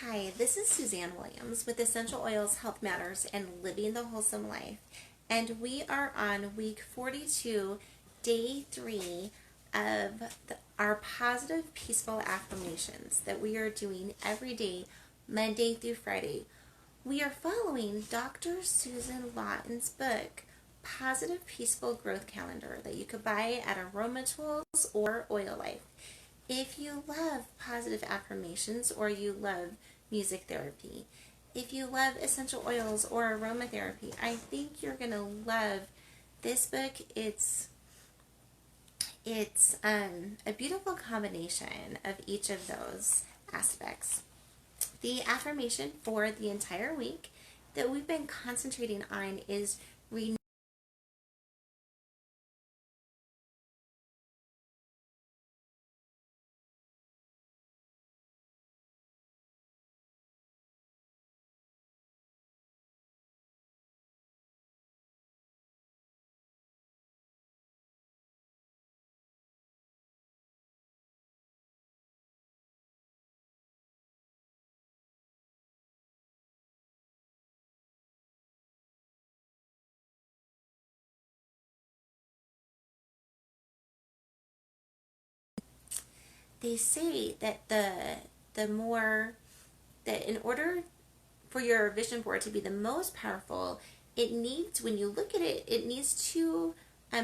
Hi, this is Suzanne Williams with Essential Oils, Health Matters, and Living the Wholesome Life. And we are on week 42, day 3 of our positive, peaceful affirmations that we are doing every day, Monday through Friday. We are following Dr. Susan Lawton's book, Positive Peaceful Growth Calendar, that you could buy at Aroma Tools or Oil Life. If you love positive affirmations or you love music therapy, if you love essential oils or aromatherapy, I think you're going to love this book. It's a beautiful combination of each of those aspects. The affirmation for the entire week that we've been concentrating on is renewing. They say that the more that in order for your vision board to be the most powerful, it needs, when you look at it, it needs to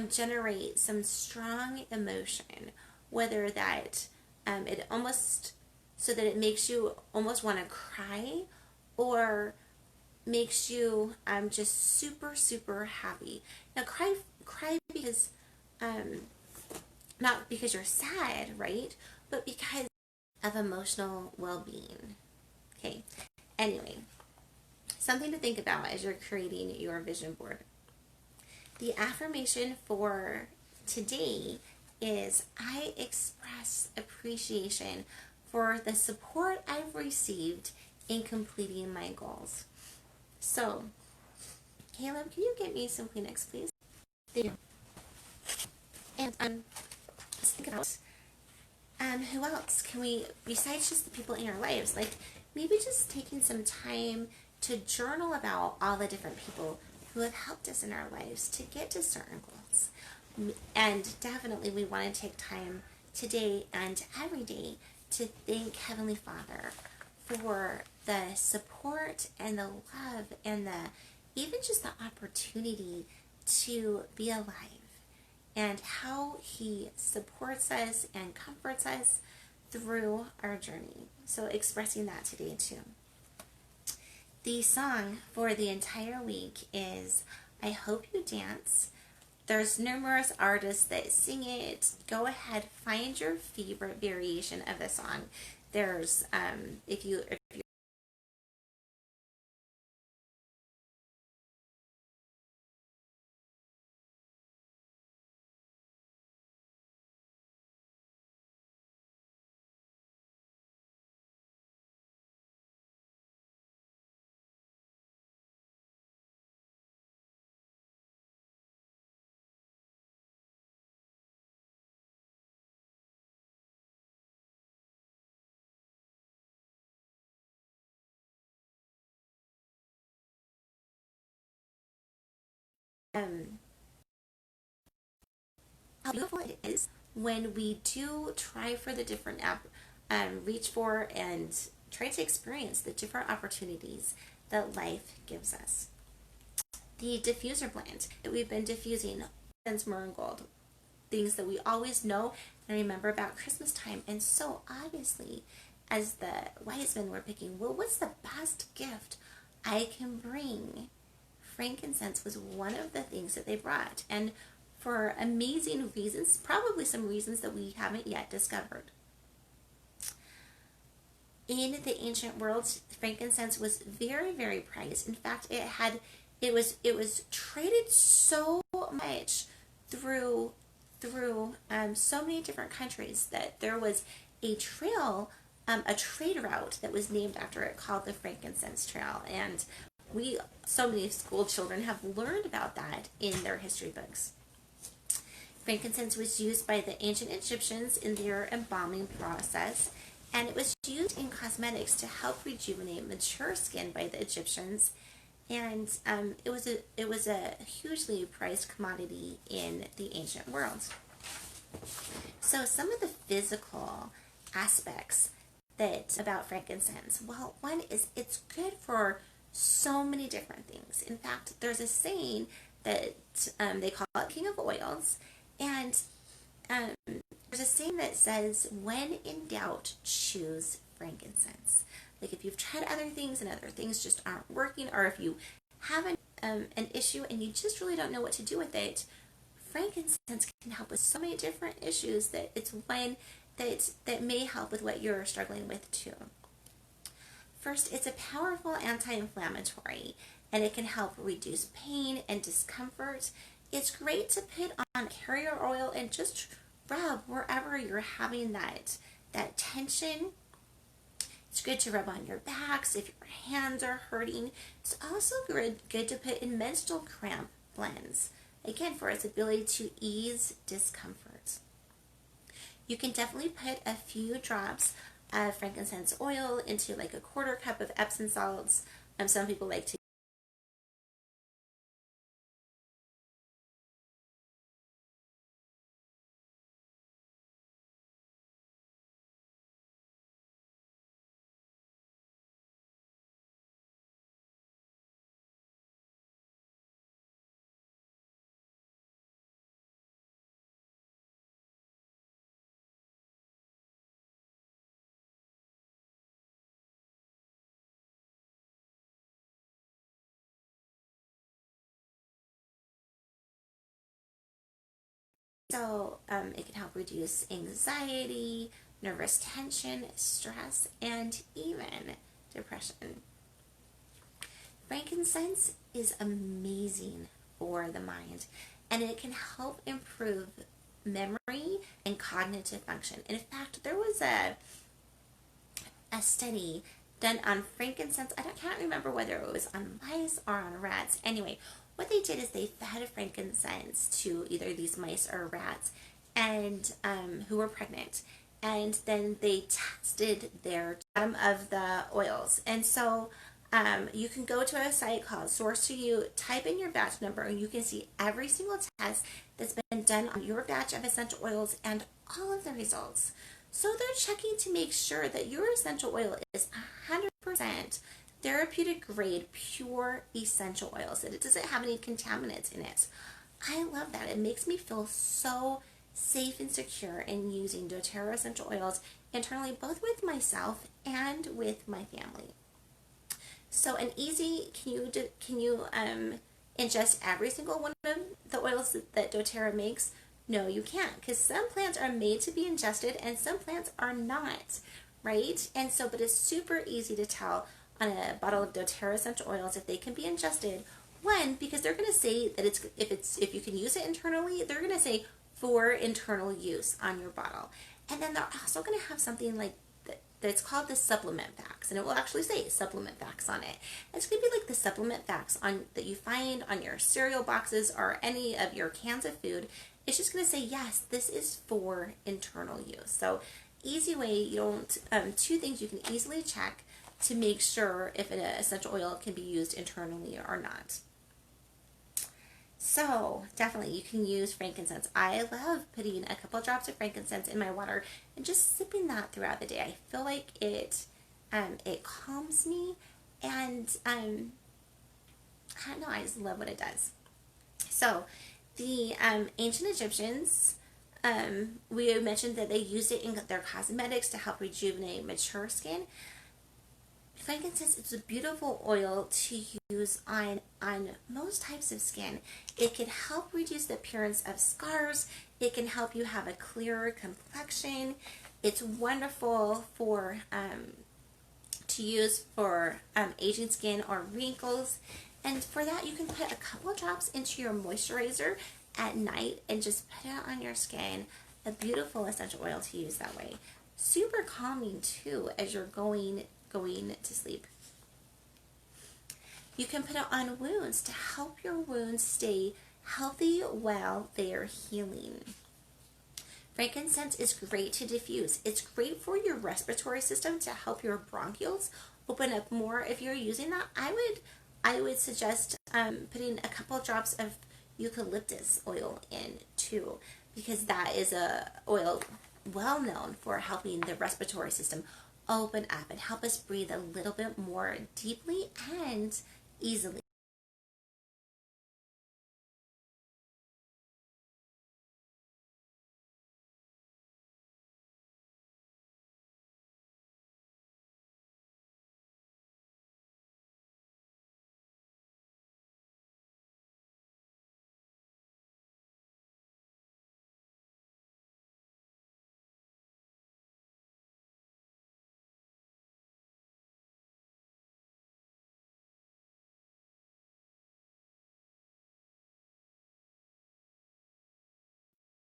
generate some strong emotion, whether that it almost, so that it makes you almost want to cry, or makes you just super, super happy. Now, cry because, not because you're sad, right? But because of emotional well-being. Okay. Anyway, something to think about as you're creating your vision board. The affirmation for today is, I express appreciation for the support I've received in completing my goals. So, Caleb, can you get me some Kleenex, please? Thank you. And let's think about who else can we, besides just the people in our lives, like maybe just taking some time to journal about all the different people who have helped us in our lives to get to certain goals. And definitely we want to take time today and every day to thank Heavenly Father for the support and the love and the even just the opportunity to be alive, and how He supports us and comforts us through our journey. So expressing that today too. The song for the entire week is I Hope You Dance. There's numerous artists that sing it. Go ahead, find your favorite variation of the song. There's, if you um, how beautiful it is when we do try for the different reach for and try to experience the different opportunities that life gives us. The diffuser blend that we've been diffusing, Maroon Gold, things that we always know and remember about Christmas time. And so obviously, as the wise men were picking, well, what's the best gift I can bring? Frankincense was one of the things that they brought, and for amazing reasons, probably some reasons that we haven't yet discovered. In the ancient world, frankincense was very, very prized. In fact, it was traded so much through so many different countries that there was a trail, a trade route that was named after it called the Frankincense Trail. And so many school children have learned about that in their history books. Frankincense was used by the ancient Egyptians in their embalming process, and it was used in cosmetics to help rejuvenate mature skin by the Egyptians. And it was a hugely priced commodity in the ancient world. So some of the physical aspects that about frankincense, well, one is it's good for so many different things. In fact, there's a saying that they call it king of oils, and um, there's a saying that says, when in doubt, choose frankincense. Like if you've tried other things and other things just aren't working, or if you have an issue and you just really don't know what to do with it, frankincense can help with so many different issues that it's one that may help with what you're struggling with too. First, it's a powerful anti-inflammatory, and it can help reduce pain and discomfort. It's great to put on carrier oil and just rub wherever you're having that tension. It's good to rub on your backs if your hands are hurting. It's also good to put in menstrual cramp blends, again, for its ability to ease discomfort. You can definitely put a few drops of frankincense oil into like a quarter cup of Epsom salts. Some people like to. So it can help reduce anxiety, nervous tension, stress, and even depression. Frankincense is amazing for the mind, and it can help improve memory and cognitive function. In fact, there was a study done on frankincense. Can't remember whether it was on mice or on rats. Anyway, what they did is they fed frankincense to either these mice or rats, and who were pregnant, and then they tested their bottom of the oils. And so you can go to a site called Source2You, type in your batch number, and you can see every single test that's been done on your batch of essential oils and all of the results. So they're checking to make sure that your essential oil is 100% therapeutic grade pure essential oils, that it doesn't have any contaminants in it. I love that. It makes me feel so safe and secure in using doTERRA essential oils internally, both with myself and with my family. So an easy, can you ingest every single one of the oils that doTERRA makes? No, you can't, because some plants are made to be ingested and some plants are not, right? And so, but it's super easy to tell on a bottle of doTERRA essential oils if they can be ingested. One, because they're going to say that if you can use it internally, they're going to say for internal use on your bottle. And then they're also going to have something like that's called the supplement facts, and it will actually say supplement facts on it. It's going to be like the supplement facts that you find on your cereal boxes or any of your cans of food. It's just going to say, yes, this is for internal use. So easy way, you don't, two things you can easily check to make sure if an essential oil can be used internally or not. So definitely you can use frankincense. I love putting a couple drops of frankincense in my water and just sipping that throughout the day. I feel like it calms me, and I don't know, I just love what it does. So the ancient Egyptians, we mentioned that they used it in their cosmetics to help rejuvenate mature skin. Frankincense is a beautiful oil to use on most types of skin. It can help reduce the appearance of scars. It can help you have a clearer complexion. It's wonderful for to use for aging skin or wrinkles. And for that, you can put a couple of drops into your moisturizer at night and just put it on your skin. A beautiful essential oil to use that way. Super calming too as you're going to sleep. You can put it on wounds to help your wounds stay healthy while they are healing. Frankincense is great to diffuse. It's great for your respiratory system to help your bronchioles open up more. If you're using that, I would suggest putting a couple drops of eucalyptus oil in too, because that is a oil well known for helping the respiratory system open up and help us breathe a little bit more deeply and easily.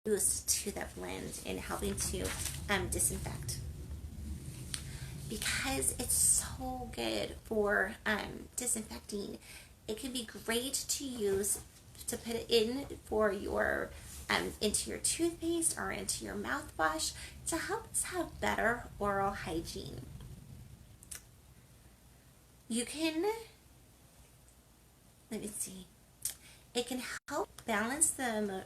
Boost to the blend in helping to disinfect, because it's so good for disinfecting. It can be great to use to put it in for your into your toothpaste or into your mouthwash to help us have better oral hygiene. You can, let me see, it can help balance the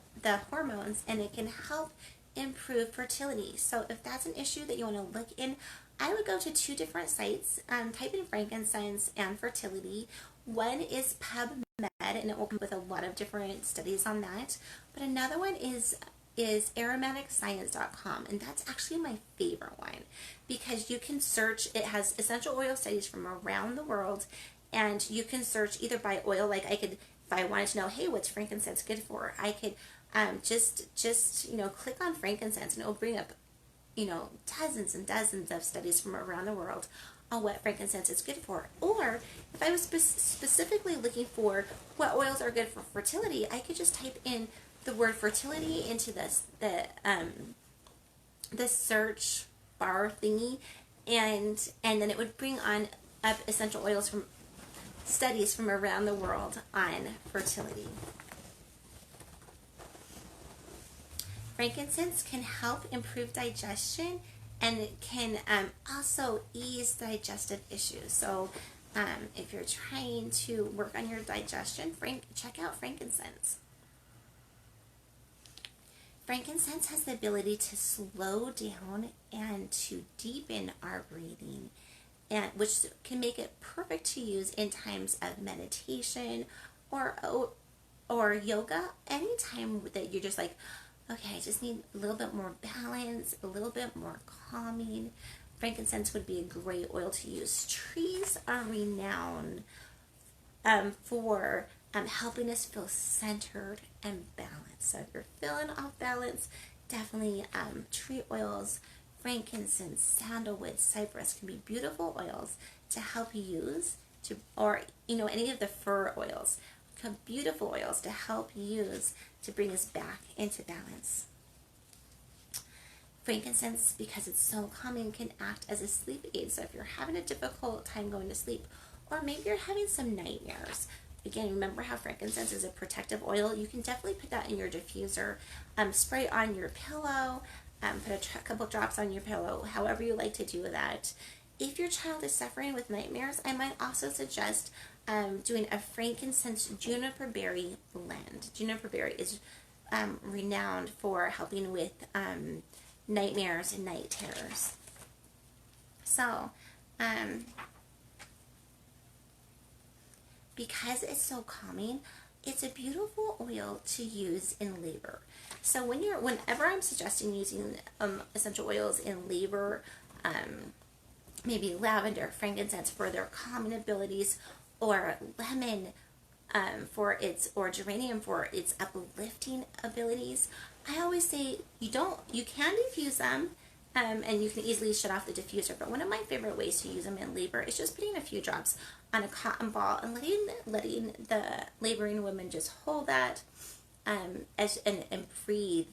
hormones, and it can help improve fertility. So if that's an issue that you want to look in, I would go to two different sites. Type in frankincense and fertility. One is PubMed, and it will come with a lot of different studies on that. But another one is aromaticscience.com, and that's actually my favorite one, because you can search. It has essential oil studies from around the world, and you can search either by oil. Like I could, if I wanted to know, hey, what's frankincense good for, I could just click on frankincense, and it will bring up dozens and dozens of studies from around the world on what frankincense is good for. Or if I was specifically looking for what oils are good for fertility, I could just type in the word fertility into the search bar thingy, and then it would bring on up essential oils from studies from around the world on fertility. Frankincense can help improve digestion, and it can also ease digestive issues. So if you're trying to work on your digestion, check out frankincense. Frankincense has the ability to slow down and to deepen our breathing, and which can make it perfect to use in times of meditation or yoga. Anytime that you're just like, okay, I just need a little bit more balance, a little bit more calming, frankincense would be a great oil to use. Trees are renowned for helping us feel centered and balanced. So if you're feeling off balance, definitely tree oils, frankincense, sandalwood, cypress can be beautiful oils to help you use or any of the fir oils, beautiful oils to help use to bring us back into balance. Frankincense, because it's so calming, can act as a sleep aid. So if you're having a difficult time going to sleep, or maybe you're having some nightmares, again, remember how frankincense is a protective oil. You can definitely put that in your diffuser, spray on your pillow, put a couple drops on your pillow, however you like to do that. If your child is suffering with nightmares, I might also suggest doing a frankincense juniper berry blend. Juniper berry is renowned for helping with nightmares and night terrors. So, because it's so calming, it's a beautiful oil to use in labor. So whenever I'm suggesting using essential oils in labor, maybe lavender, frankincense for their calming abilities, or lemon or geranium for its uplifting abilities, I always say you can diffuse them, and you can easily shut off the diffuser. But one of my favorite ways to use them in labor is just putting a few drops on a cotton ball and letting the laboring woman just hold that and breathe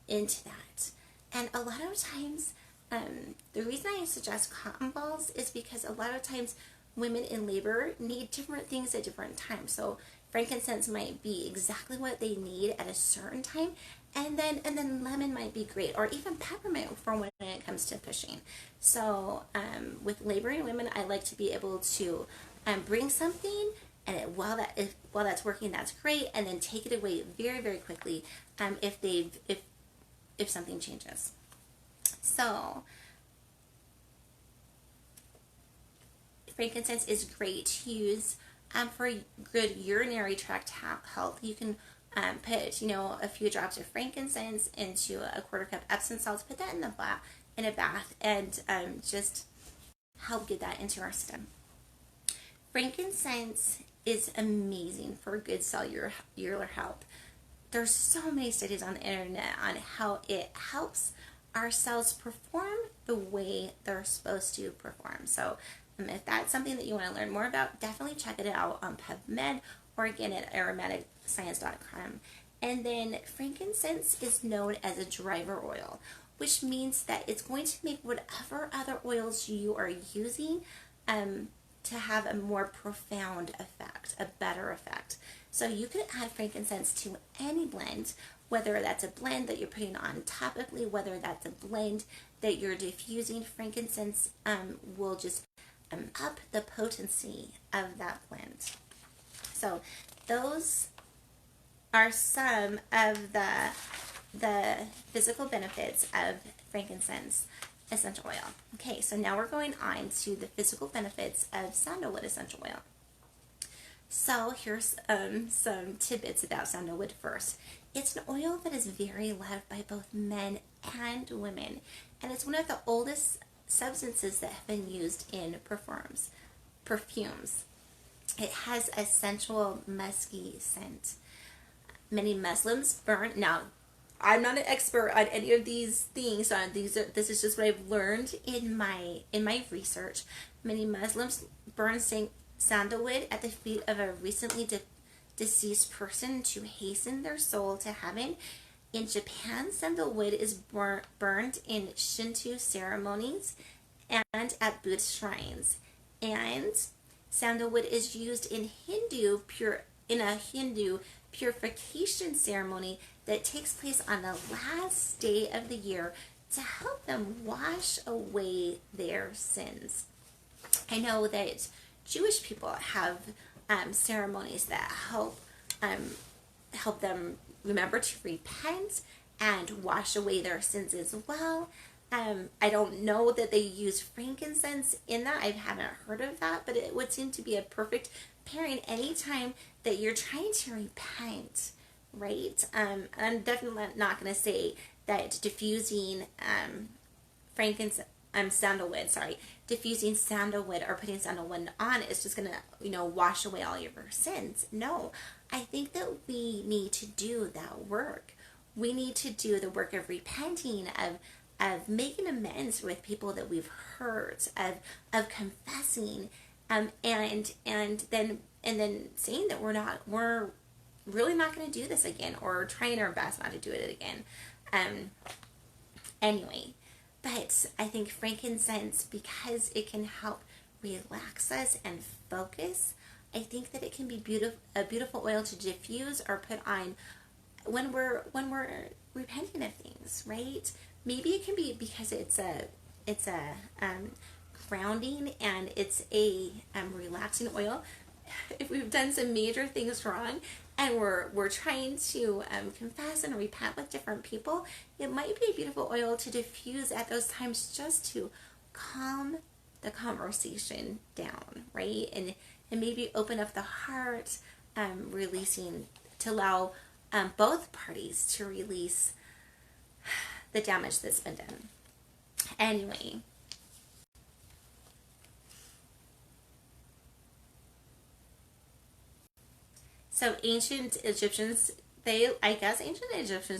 into that. And a lot of times, the reason I suggest cotton balls is because a lot of times women in labor need different things at different times. So frankincense might be exactly what they need at a certain time, And then lemon might be great, or even peppermint for when it comes to pushing. So with laboring women, I like to be able to bring something, and while that's working, that's great, and then take it away very very quickly if something changes. So frankincense is great to use for good urinary tract health. You can put, a few drops of frankincense into a quarter cup Epsom salts, put that in a bath, and just help get that into our system. Frankincense is amazing for good cellular health. There's so many studies on the internet on how it helps our cells perform the way they're supposed to perform. So if that's something that you want to learn more about, definitely check it out on PubMed or again at aromaticscience.com. And then frankincense is known as a driver oil, which means that it's going to make whatever other oils you are using to have a more profound effect, a better effect. So you can add frankincense to any blend, whether that's a blend that you're putting on topically, whether that's a blend that you're diffusing. Frankincense will just up the potency of that blend. So those are some of the physical benefits of frankincense essential oil. Okay, so now we're going on to the physical benefits of sandalwood essential oil. So here's some tidbits about sandalwood first. It's an oil that is very loved by both men and women, and it's one of the oldest substances that have been used in perfumes. It has a sensual, musky scent. Many Muslims burn. Now, I'm not an expert on any of these things. This is just what I've learned in my research. Many Muslims burn sandalwood at the feet of a recently deceased person to hasten their soul to heaven. In Japan, sandalwood is burned in Shinto ceremonies and at Buddhist shrines. And sandalwood is used in a Hindu purification ceremony that takes place on the last day of the year to help them wash away their sins. I know that Jewish people have ceremonies that help them remember to repent and wash away their sins as well. I don't know that they use frankincense in that. I haven't heard of that, but it would seem to be a perfect pairing anytime that you're trying to repent, right? I'm definitely not going to say that diffusing diffusing sandalwood or putting sandalwood on is just going to, wash away all your sins. No, I think that we need to do that work. We need to do the work of repenting, of making amends with people that we've hurt, of confessing, and then saying that we're really not going to do this again, or trying our best not to do it again. Anyway, but I think frankincense, because it can help relax us and focus, I think that it can be a beautiful oil to diffuse or put on when we're repenting of things, right? Maybe it can be because it's a grounding and it's a relaxing oil. If we've done some major things wrong and we're trying to confess and repent with different people, it might be a beautiful oil to diffuse at those times, just to calm the conversation down, right? And maybe open up the heart, releasing, to allow both parties to release the damage that's been done. Anyway, so ancient Egyptians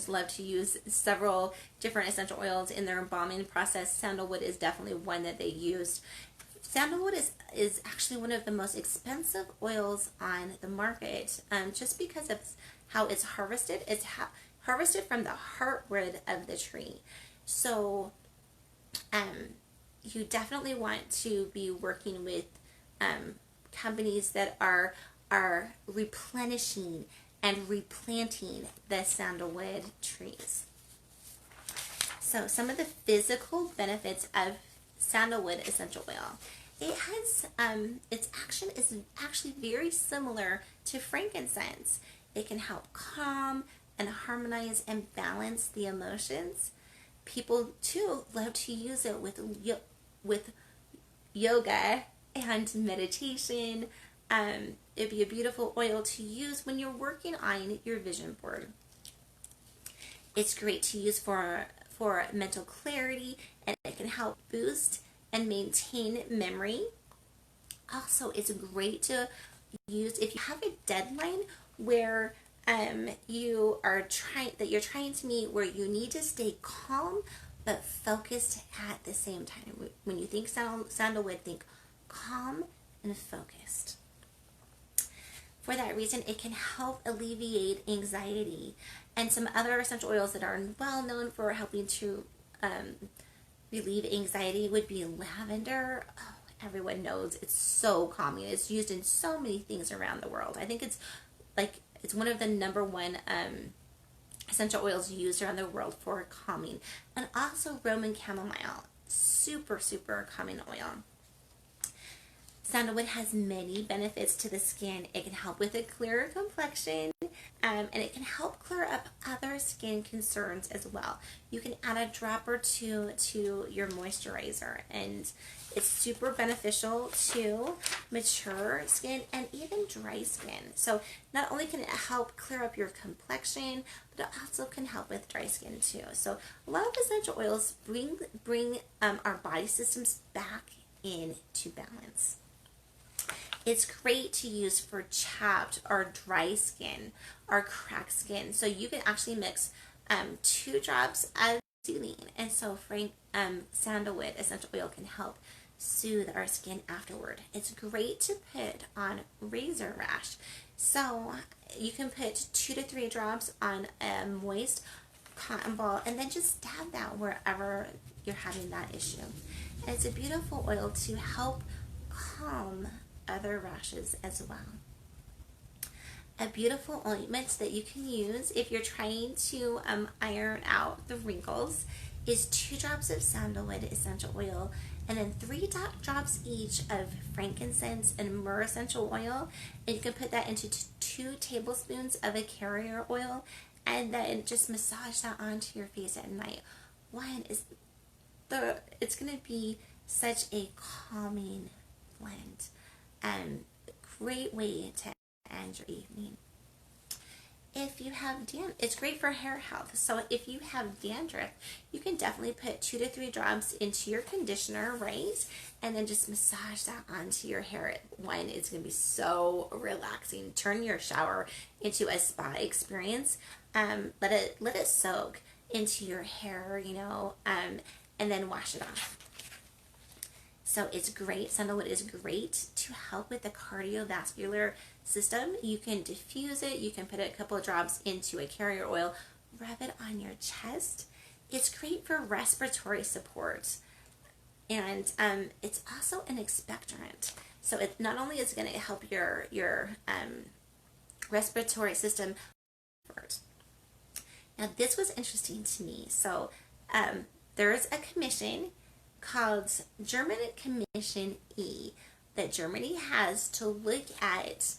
love to use several different essential oils in their embalming process. Sandalwood is definitely one that they used. Sandalwood is actually one of the most expensive oils on the market, just because of how it's harvested. It's harvested from the heartwood of the tree. So you definitely want to be working with companies that are replenishing and replanting the sandalwood trees. So some of the physical benefits of sandalwood essential oil. It has its action is actually very similar to frankincense. It can help calm and harmonize and balance the emotions. People too love to use it with yoga and meditation. It'd be a beautiful oil to use when you're working on your vision board. It's great to use for mental clarity, and it can help boost and maintain memory. Also, it's great to use if you have a deadline where you're trying to meet, where you need to stay calm but focused at the same time. When you think sandalwood, think calm and focused. For that reason, it can help alleviate anxiety. And some other essential oils that are well known for helping to relieve anxiety would be lavender. Oh, everyone knows it's so calming. It's used in so many things around the world. I think it's one of the number one essential oils used around the world for calming. And also Roman chamomile, super, super calming oil. Sandalwood has many benefits to the skin. It can help with a clearer complexion, and it can help clear up other skin concerns as well. You can add a drop or two to your moisturizer, and it's super beneficial to mature skin and even dry skin. So not only can it help clear up your complexion, but it also can help with dry skin too. So a lot of essential oils bring our body systems back into balance. It's great to use for chapped or dry skin or cracked skin. So you can actually mix 2 drops of soothing. And so sandalwood essential oil can help soothe our skin afterward. It's great to put on razor rash. So you can put 2 to 3 drops on a moist cotton ball and then just dab that wherever you're having that issue. And it's a beautiful oil to help calm other rashes as well. A beautiful ointment that you can use if you're trying to iron out the wrinkles is 2 drops of sandalwood essential oil and then 3 drops each of frankincense and myrrh essential oil, and you can put that into 2 tablespoons of a carrier oil and then just massage that onto your face at night. It's going to be such a calming blend. Great way to end your evening. If you have it's great for hair health. So if you have dandruff, you can definitely put 2 to 3 drops into your conditioner, right? And then just massage that onto your hair. It's going to be so relaxing. Turn your shower into a spa experience. Let it soak into your hair, and then wash it off. So it's great. Sandalwood is great to help with the cardiovascular system. You can diffuse it. You can put a couple of drops into a carrier oil, rub it on your chest. It's great for respiratory support. And it's also an expectorant. So it not only is going to help your respiratory system. Now this was interesting to me. So there's a commission called German Commission E that Germany has to look at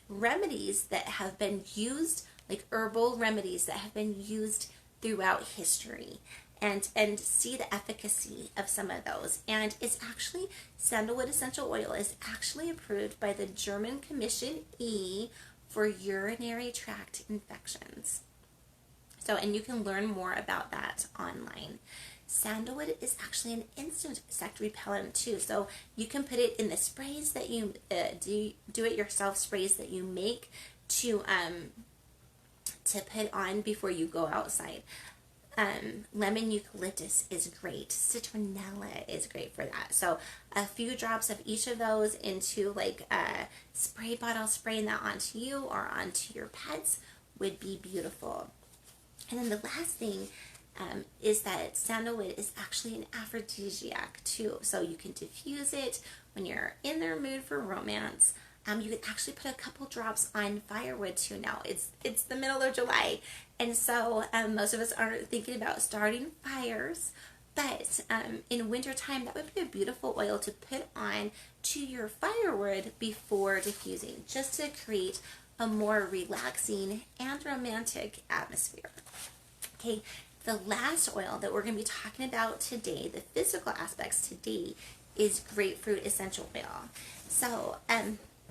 remedies that have been used, like herbal remedies that have been used throughout history, and see the efficacy of some of those. And it's actually, sandalwood essential oil is actually approved by the German Commission E for urinary tract infections. So, and you can learn more about that online. Sandalwood is actually an insect repellent too, so you can put it in the sprays that you do-it-yourself sprays that you make to put on before you go outside. Lemon eucalyptus is great. Citronella is great for that. So a few drops of each of those into like a spray bottle, spraying that onto you or onto your pets would be beautiful. And then the last thing is that sandalwood is actually an aphrodisiac too. So you can diffuse it when you're in their mood for romance. You can actually put a couple drops on firewood too now. It's the middle of July, and so most of us aren't thinking about starting fires. But in wintertime, that would be a beautiful oil to put on to your firewood before diffusing, just to create a more relaxing and romantic atmosphere. Okay, the last oil that we're going to be talking about today, the physical aspects today, is grapefruit essential oil. So,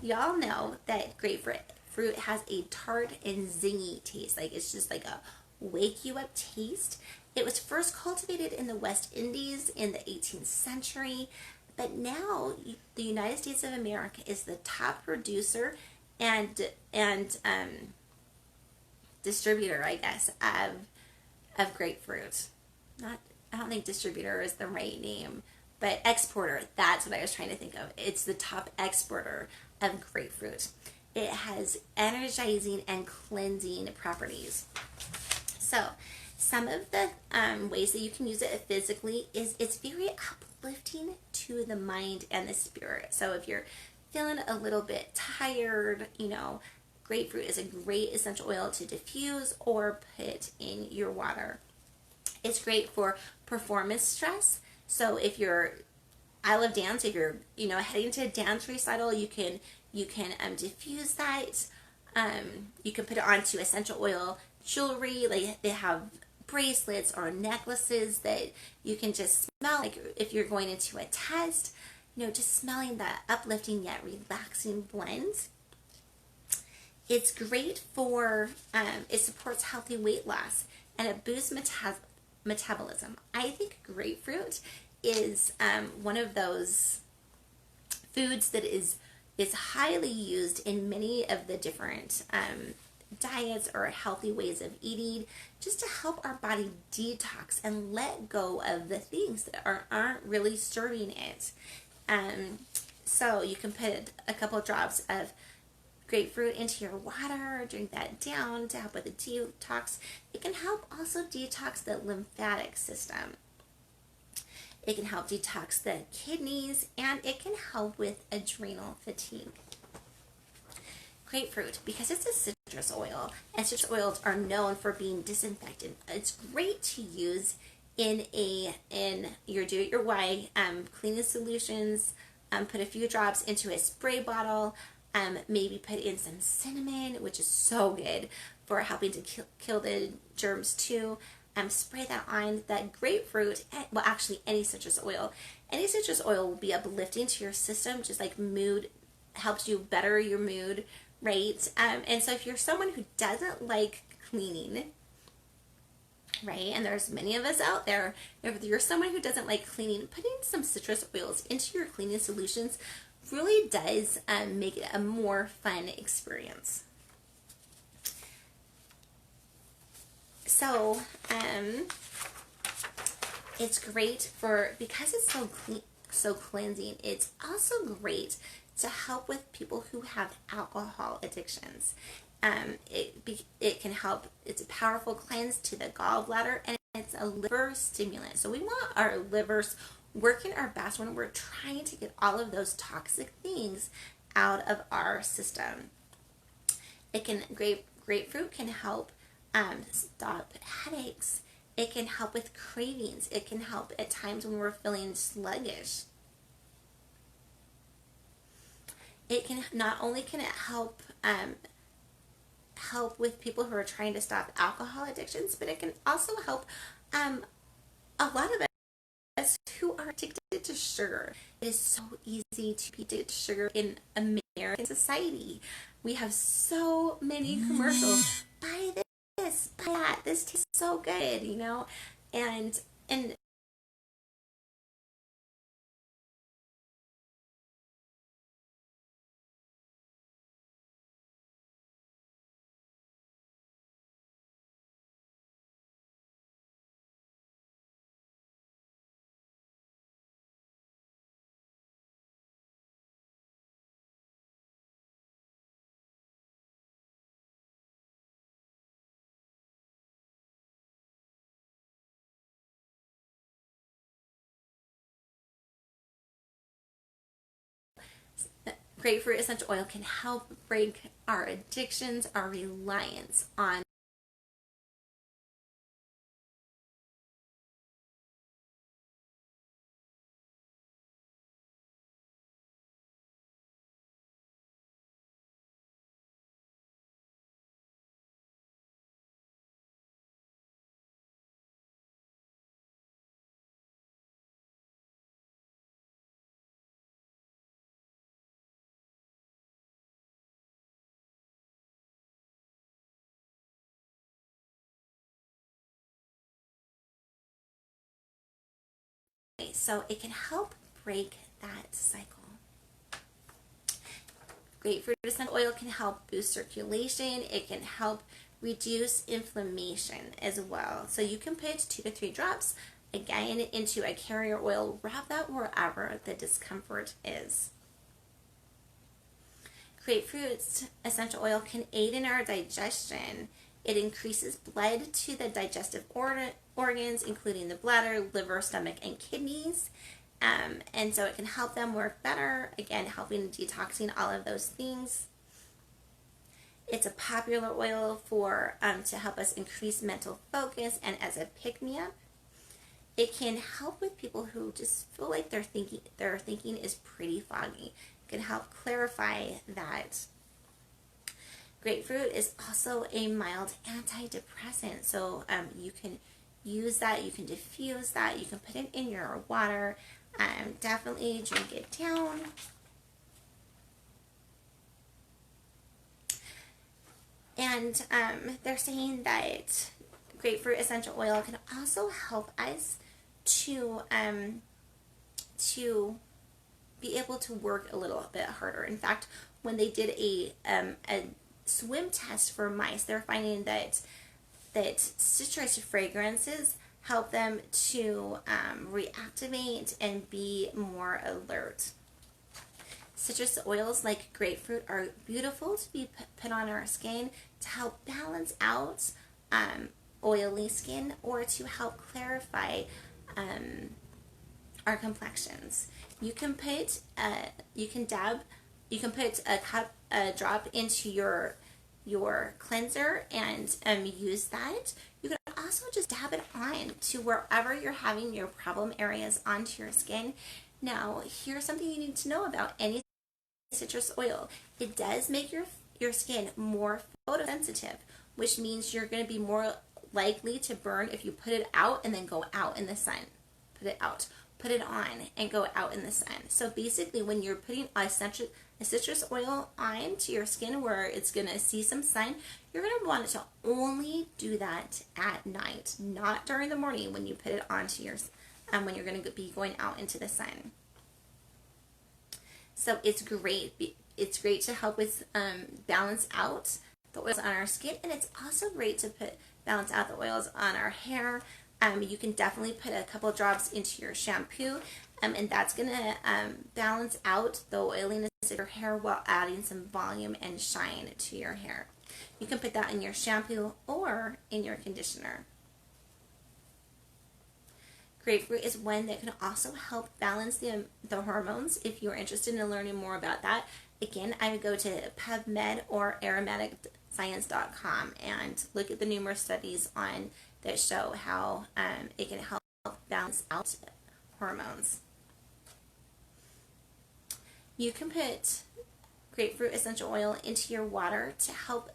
y'all know that grapefruit has a tart and zingy taste. Like, it's just like a wake you up taste. It was first cultivated in the West Indies in the 18th century, but now the United States of America is the top producer and distributor, I guess, of grapefruit. Not, I don't think distributor is the right name, but exporter. That's what I was trying to think of. It's the top exporter of grapefruit. It has energizing and cleansing properties. So, some of the ways that you can use it physically is it's very uplifting to the mind and the spirit. So if you're feeling a little bit tired, grapefruit is a great essential oil to diffuse or put in your water. It's great for performance stress. So if you're, I love dance. If you're, heading to a dance recital, you can diffuse that. You can put it onto essential oil jewelry. Like they have bracelets or necklaces that you can just smell. Like if you're going into a test, just smelling that uplifting yet relaxing blend. It's great for, it supports healthy weight loss and it boosts metabolism. I think grapefruit is one of those foods that is highly used in many of the different diets or healthy ways of eating, just to help our body detox and let go of the things that aren't really serving it. So you can put a couple drops of grapefruit into your water, drink that down to help with the detox. It can help also detox the lymphatic system. It can help detox the kidneys, and it can help with adrenal fatigue. Grapefruit, because it's a citrus oil, and citrus oils are known for being disinfectant. It's great to use in your do-it-your-way cleaning solutions. Put a few drops into a spray bottle. Maybe put in some cinnamon, which is so good for helping to kill the germs too. Spray that on that grapefruit. Well, actually, any citrus oil. Any citrus oil will be uplifting to your system, just like mood, helps you better your mood, right? And so if you're someone who doesn't like cleaning, right, and there's many of us out there, if you're someone who doesn't like cleaning, putting some citrus oils into your cleaning solutions really does make it a more fun experience. So, it's great because it's so clean, so cleansing. It's also great to help with people who have alcohol addictions. It can help. It's a powerful cleanse to the gallbladder, and it's a liver stimulant. So we want our livers working our best when we're trying to get all of those toxic things out of our system. Grapefruit can help stop headaches. It can help with cravings. It can help at times when we're feeling sluggish. It can not only can it help with people who are trying to stop alcohol addictions, but it can also help a lot of us who are addicted to sugar. It is so easy to be addicted to sugar in American society. We have so many commercials. Buy this, buy that. This tastes so good, and Grapefruit essential oil can help break our addictions, our reliance on. So it can help break that cycle. Grapefruit essential oil can help boost circulation. It can help reduce inflammation as well. So you can put 2 to 3 drops again into a carrier oil, wrap that wherever the discomfort is. Grapefruit essential oil can aid in our digestion. It increases blood to the digestive organs, including the bladder, liver, stomach, and kidneys. And so it can help them work better, again, helping detoxing all of those things. It's a popular oil for to help us increase mental focus and as a pick-me-up. It can help with people who just feel like their thinking is pretty foggy. It can help clarify that. Grapefruit is also a mild antidepressant, so you can use that, you can diffuse that, you can put it in your water. Definitely drink it down. And they're saying that grapefruit essential oil can also help us to be able to work a little bit harder. In fact, when they did a swim test for mice, they're finding that citrus fragrances help them to reactivate and be more alert. Citrus oils like grapefruit are beautiful to be put on our skin to help balance out oily skin or to help clarify our complexions. You can put a drop into your cleanser and use that. You can also just dab it on to wherever you're having your problem areas onto your skin. Now, here's something you need to know about any citrus oil. It does make your skin more photosensitive, which means you're going to be more likely to burn if you put it out and then go out in the sun. Put it out, put it on, and go out in the sun. So basically, when you're putting a citrus oil on to your skin where it's going to see some sun, you're going to want it to only do that at night, not during the morning when you put it onto your when you're going to be going out into the sun. So it's great. It's great to help with balance out the oils on our skin, and it's also great to balance out the oils on our hair. You can definitely put a couple drops into your shampoo, and that's going to balance out the oiliness of your hair while adding some volume and shine to your hair. You can put that in your shampoo or in your conditioner. Grapefruit is one that can also help balance the hormones. If you're interested in learning more about that, again, I would go to PubMed or aromaticscience.com and look at the numerous studies on that show how it can help balance out hormones. You can put grapefruit essential oil into your water to help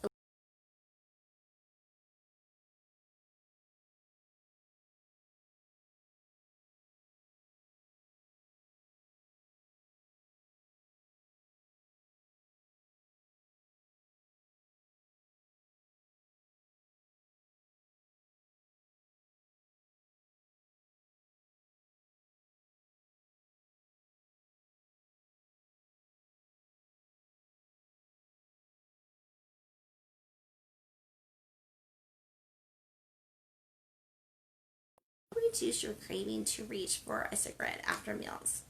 reduce your craving to reach for a cigarette after meals.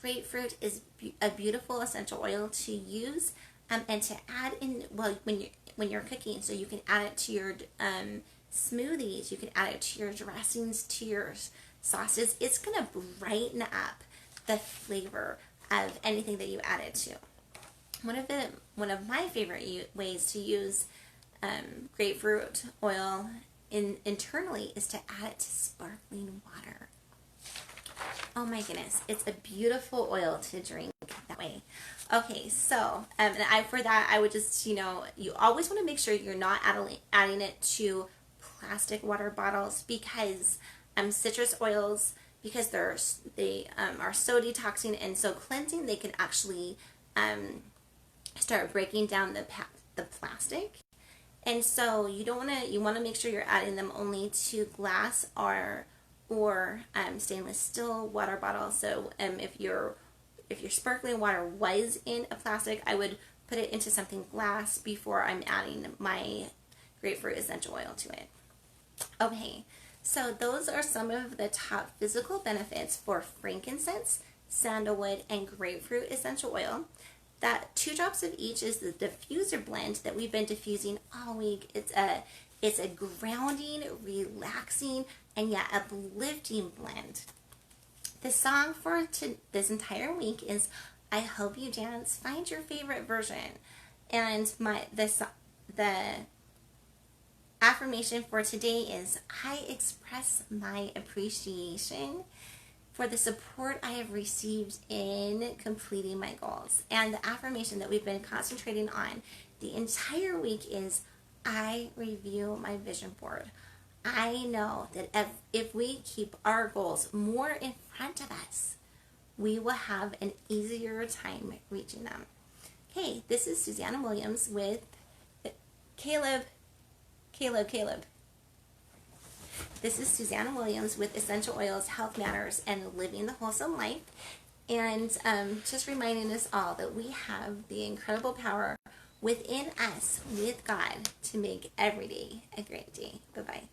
Grapefruit is a beautiful essential oil to use and to add in when you're cooking. So you can add it to your smoothies. You can add it to your dressings, to your sauces. It's gonna brighten up the flavor of anything that you add it to. One of my favorite ways to use grapefruit oil internally is to add it to sparkling water. Oh my goodness, it's a beautiful oil to drink that way. Okay, so for that, I would just, you always want to make sure you're not adding it to plastic water bottles, because citrus oils, because they are so detoxing and so cleansing, they can actually start breaking down the plastic. And so you want to make sure you're adding them only to glass or stainless steel water bottles. So if your sparkling water was in a plastic, I would put it into something glass before I'm adding my grapefruit essential oil to it. Okay, so those are some of the top physical benefits for frankincense, sandalwood, and grapefruit essential oil. That 2 drops of each is the diffuser blend that we've been diffusing all week. It's a grounding, relaxing, and yet uplifting blend. The song for this entire week is "I Hope You Dance." Find your favorite version. And the affirmation for today is, "I express my appreciation for the support I have received in completing my goals." And the affirmation that we've been concentrating on the entire week is, "I review my vision board." I know that if we keep our goals more in front of us, we will have an easier time reaching them. Okay, this is Susanna Williams with Caleb. This is Susanna Williams with Essential Oils, Health Matters, and Living the Wholesome Life. And just reminding us all that we have the incredible power within us, with God, to make every day a great day. Bye-bye.